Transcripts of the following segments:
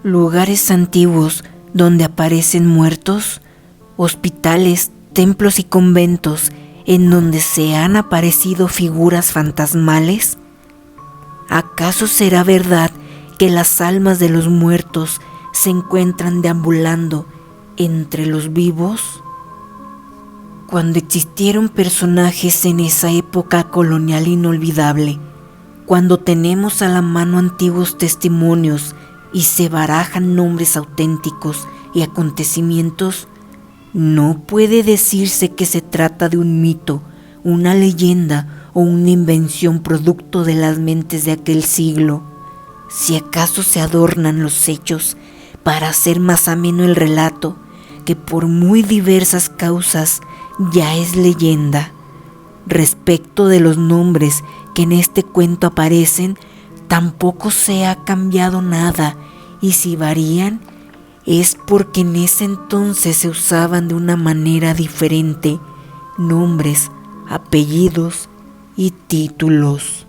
lugares antiguos donde aparecen muertos, hospitales, templos y conventos en donde se han aparecido figuras fantasmales. ¿Acaso será verdad que las almas de los muertos se encuentran deambulando entre los vivos? Cuando existieron personajes en esa época colonial inolvidable, cuando tenemos a la mano antiguos testimonios y se barajan nombres auténticos y acontecimientos, no puede decirse que se trata de un mito, una leyenda o una invención producto de las mentes de aquel siglo. Si acaso se adornan los hechos para hacer más ameno el relato, que por muy diversas causas ya es leyenda. Respecto de los nombres que en este cuento aparecen, tampoco se ha cambiado nada, y si varían, es porque en ese entonces se usaban de una manera diferente nombres, apellidos y títulos.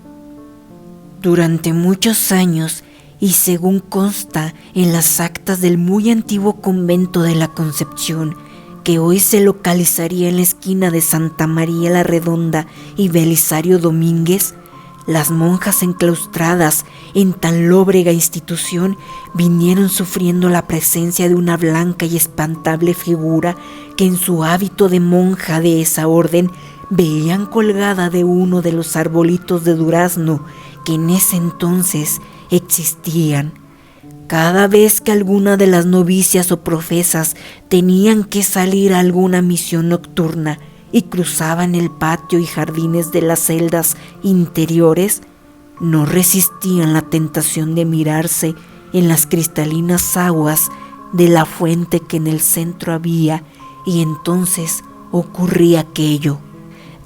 Durante muchos años, y según consta en las actas del muy antiguo convento de la Concepción, que hoy se localizaría en la esquina de Santa María la Redonda y Belisario Domínguez, las monjas enclaustradas en tan lóbrega institución vinieron sufriendo la presencia de una blanca y espantable figura que en su hábito de monja de esa orden veían colgada de uno de los arbolitos de durazno que en ese entonces existían. Cada vez que alguna de las novicias o profesas tenían que salir a alguna misión nocturna y cruzaban el patio y jardines de las celdas interiores, no resistían la tentación de mirarse en las cristalinas aguas de la fuente que en el centro había, y entonces ocurría aquello.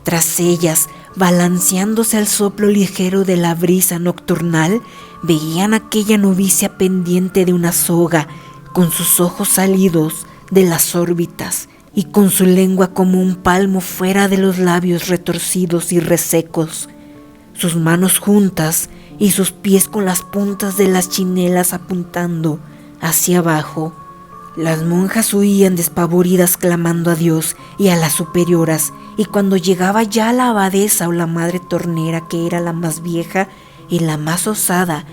Tras ellas, balanceándose al soplo ligero de la brisa nocturnal, veían aquella novicia pendiente de una soga, con sus ojos salidos de las órbitas y con su lengua como un palmo fuera de los labios retorcidos y resecos, sus manos juntas y sus pies con las puntas de las chinelas apuntando hacia abajo. Las monjas huían despavoridas clamando a Dios y a las superioras, y cuando llegaba ya la abadesa o la madre tornera, que era la más vieja y la más osada,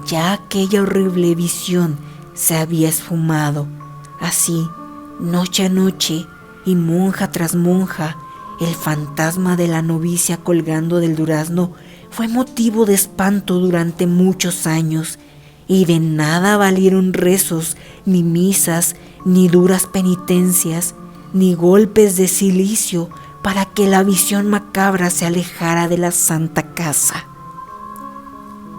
ya aquella horrible visión se había esfumado. Así, noche a noche y monja tras monja, el fantasma de la novicia colgando del durazno fue motivo de espanto durante muchos años, y de nada valieron rezos, ni misas, ni duras penitencias, ni golpes de cilicio para que la visión macabra se alejara de la santa casa.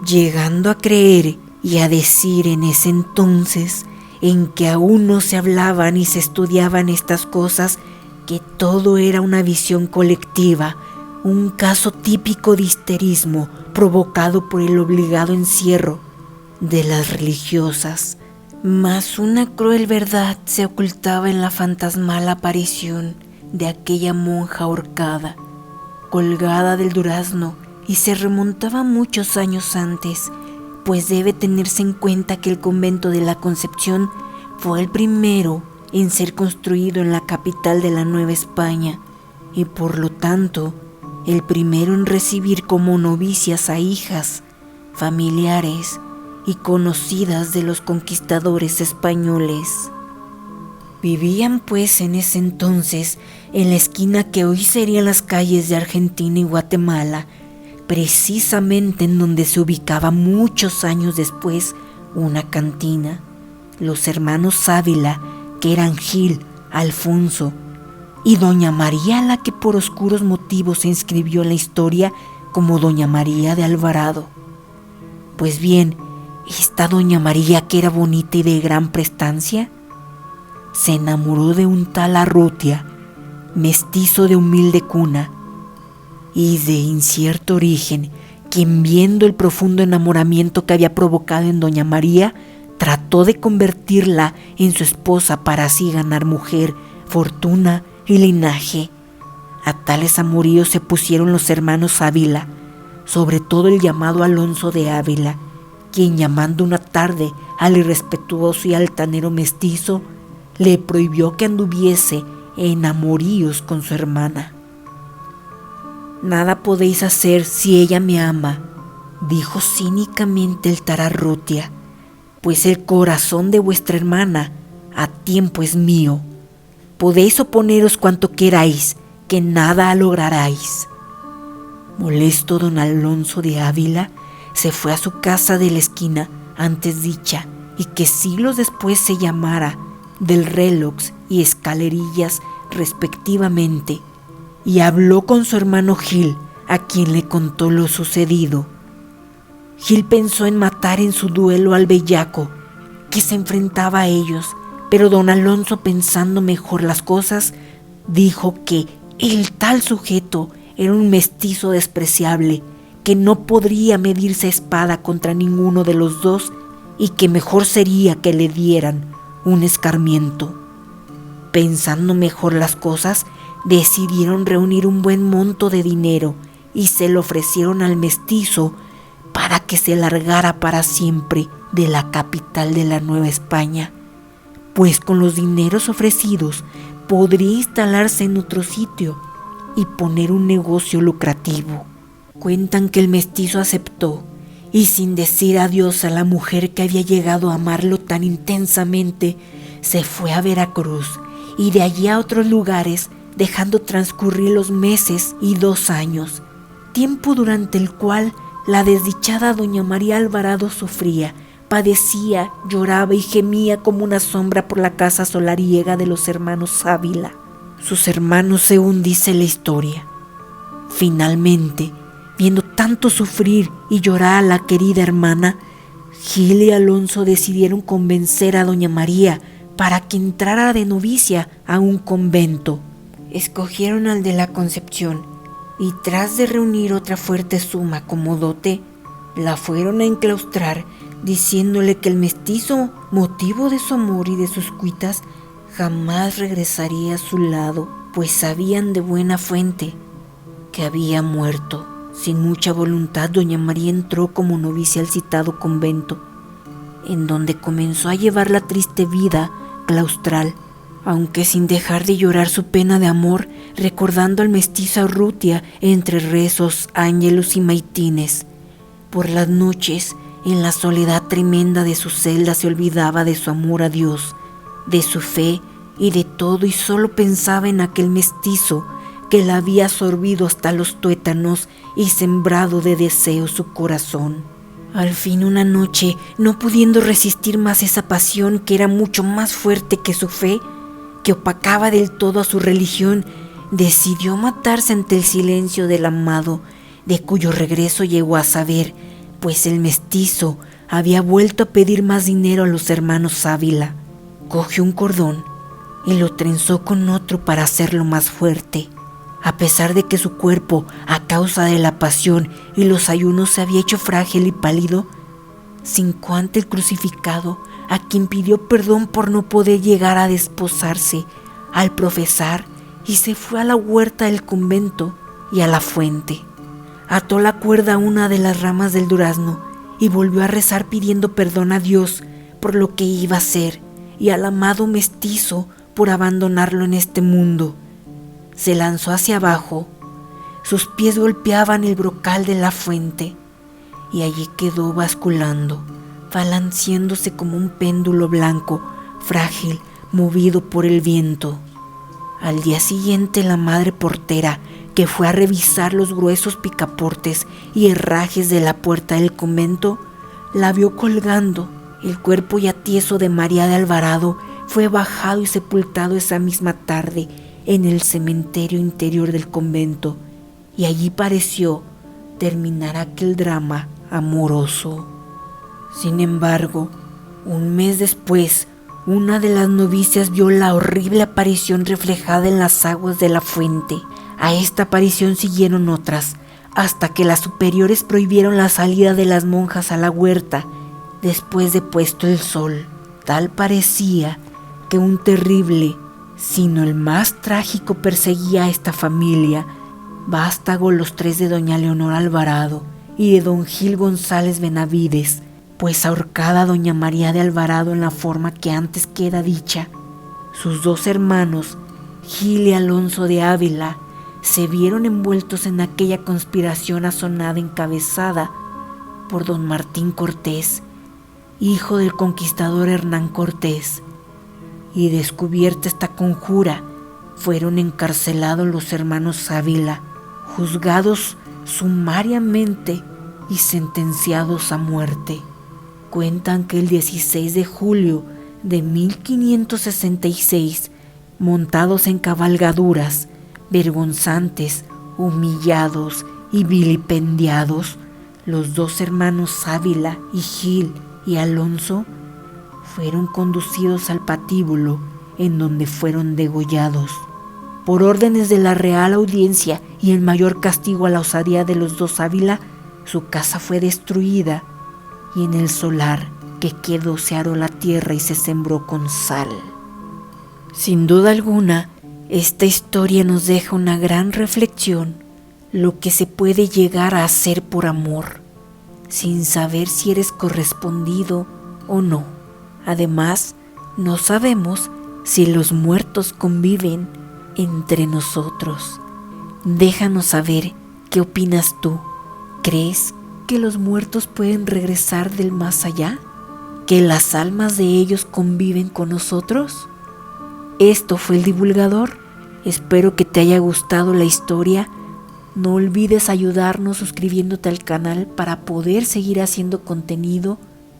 Llegando a creer y a decir en ese entonces, en que aún no se hablaban ni se estudiaban estas cosas, que todo era una visión colectiva, un caso típico de histerismo provocado por el obligado encierro de las religiosas. Mas una cruel verdad se ocultaba en la fantasmal aparición de aquella monja ahorcada, colgada del durazno, y se remontaba muchos años antes, pues debe tenerse en cuenta que el convento de la Concepción fue el primero en ser construido en la capital de la Nueva España, y por lo tanto el primero en recibir como novicias a hijas, familiares y conocidas de los conquistadores españoles. Vivían pues en ese entonces en la esquina que hoy serían las calles de Argentina y Guatemala, precisamente en donde se ubicaba muchos años después una cantina, los hermanos Ávila, que eran Gil, Alfonso y doña María, la que por oscuros motivos se inscribió en la historia como doña María de Alvarado. Pues bien, esta doña María, que era bonita y de gran prestancia, se enamoró de un tal Arrutia, mestizo de humilde cuna y de incierto origen, quien, viendo el profundo enamoramiento que había provocado en doña María, trató de convertirla en su esposa para así ganar mujer, fortuna y linaje. A tales amoríos se pusieron los hermanos Ávila, sobre todo el llamado Alonso de Ávila, quien, llamando una tarde al irrespetuoso y altanero mestizo, le prohibió que anduviese en amoríos con su hermana. «Nada podéis hacer si ella me ama», dijo cínicamente el Tararrutia, «pues el corazón de vuestra hermana a tiempo es mío. Podéis oponeros cuanto queráis, que nada lograréis». Molesto, don Alonso de Ávila se fue a su casa de la esquina antes dicha, y que siglos después se llamara del Reloj y Escalerillas respectivamente, y habló con su hermano Gil, a quien le contó lo sucedido. Gil pensó en matar en su duelo al bellaco que se enfrentaba a ellos, pero don Alonso, pensando mejor las cosas, dijo que el tal sujeto era un mestizo despreciable, que no podría medirse a espada contra ninguno de los dos, y que mejor sería que le dieran un escarmiento. Pensando mejor las cosas, decidieron reunir un buen monto de dinero y se lo ofrecieron al mestizo para que se largara para siempre de la capital de la Nueva España, pues con los dineros ofrecidos podría instalarse en otro sitio y poner un negocio lucrativo. Cuentan que el mestizo aceptó, y sin decir adiós a la mujer que había llegado a amarlo tan intensamente, se fue a Veracruz y de allí a otros lugares, dejando transcurrir los meses y 2 años, tiempo durante el cual la desdichada doña María Alvarado sufría, padecía, lloraba y gemía como una sombra por la casa solariega de los hermanos Ávila, sus hermanos según dice la historia. Finalmente, viendo tanto sufrir y llorar a la querida hermana, Gil y Alonso decidieron convencer a doña María para que entrara de novicia a un convento. Escogieron al de la Concepción y tras de reunir otra fuerte suma como dote, la fueron a enclaustrar, diciéndole que el mestizo, motivo de su amor y de sus cuitas, jamás regresaría a su lado, pues sabían de buena fuente que había muerto. Sin mucha voluntad, doña María entró como novicia al citado convento, en donde comenzó a llevar la triste vida claustral, aunque sin dejar de llorar su pena de amor, recordando al mestizo Urrutia entre rezos, ángelos y maitines. Por las noches, en la soledad tremenda de su celda, se olvidaba de su amor a Dios, de su fe y de todo, y solo pensaba en aquel mestizo que la había absorbido hasta los tuétanos y sembrado de deseo su corazón. Al fin, una noche, no pudiendo resistir más esa pasión que era mucho más fuerte que su fe, que opacaba del todo a su religión, decidió matarse ante el silencio del amado, de cuyo regreso llegó a saber, pues el mestizo había vuelto a pedir más dinero a los hermanos Ávila. Cogió un cordón y lo trenzó con otro para hacerlo más fuerte. A pesar de que su cuerpo, a causa de la pasión y los ayunos, se había hecho frágil y pálido, se hincó ante el crucificado, a quien pidió perdón por no poder llegar a desposarse al profesar, y se fue a la huerta del convento y a la fuente. Ató la cuerda a una de las ramas del durazno y volvió a rezar pidiendo perdón a Dios por lo que iba a hacer y al amado mestizo por abandonarlo en este mundo. Se lanzó hacia abajo, sus pies golpeaban el brocal de la fuente y allí quedó basculando, balanceándose como un péndulo blanco, frágil, movido por el viento. Al día siguiente, la madre portera, que fue a revisar los gruesos picaportes y herrajes de la puerta del convento, la vio colgando. El cuerpo ya tieso de María de Alvarado fue bajado y sepultado esa misma tarde en el cementerio interior del convento, y allí pareció terminar aquel drama amoroso. Sin embargo, un mes después, una de las novicias vio la horrible aparición reflejada en las aguas de la fuente. A esta aparición siguieron otras, hasta que las superiores prohibieron la salida de las monjas a la huerta después de puesto el sol. Tal parecía que un terrible, sino el más trágico, perseguía a esta familia, vástagos los 3 de doña Leonor Alvarado y de don Gil González Benavides, pues ahorcada doña María de Alvarado en la forma que antes queda dicha, sus 2 hermanos, Gil y Alonso de Ávila, se vieron envueltos en aquella conspiración asonada encabezada por don Martín Cortés, hijo del conquistador Hernán Cortés, y descubierta esta conjura, fueron encarcelados los hermanos Ávila, juzgados sumariamente y sentenciados a muerte. Cuentan que el 16 de julio de 1566, montados en cabalgaduras, vergonzantes, humillados y vilipendiados, los 2 hermanos Ávila y Gil y Alonso fueron conducidos al patíbulo en donde fueron degollados. Por órdenes de la Real Audiencia y el mayor castigo a la osadía de los 2 Ávila, su casa fue destruida y en el solar que quedó se aró la tierra y se sembró con sal. Sin duda alguna, esta historia nos deja una gran reflexión, lo que se puede llegar a hacer por amor, sin saber si eres correspondido o no. Además, no sabemos si los muertos conviven entre nosotros. Déjanos saber qué opinas tú. ¿Crees que los muertos pueden regresar del más allá? ¿Que las almas de ellos conviven con nosotros? Esto fue El Divulgador. Espero que te haya gustado la historia. No olvides ayudarnos suscribiéndote al canal para poder seguir haciendo contenido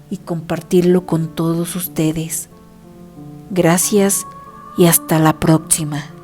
y compartirlo con todos ustedes. Gracias y hasta la próxima.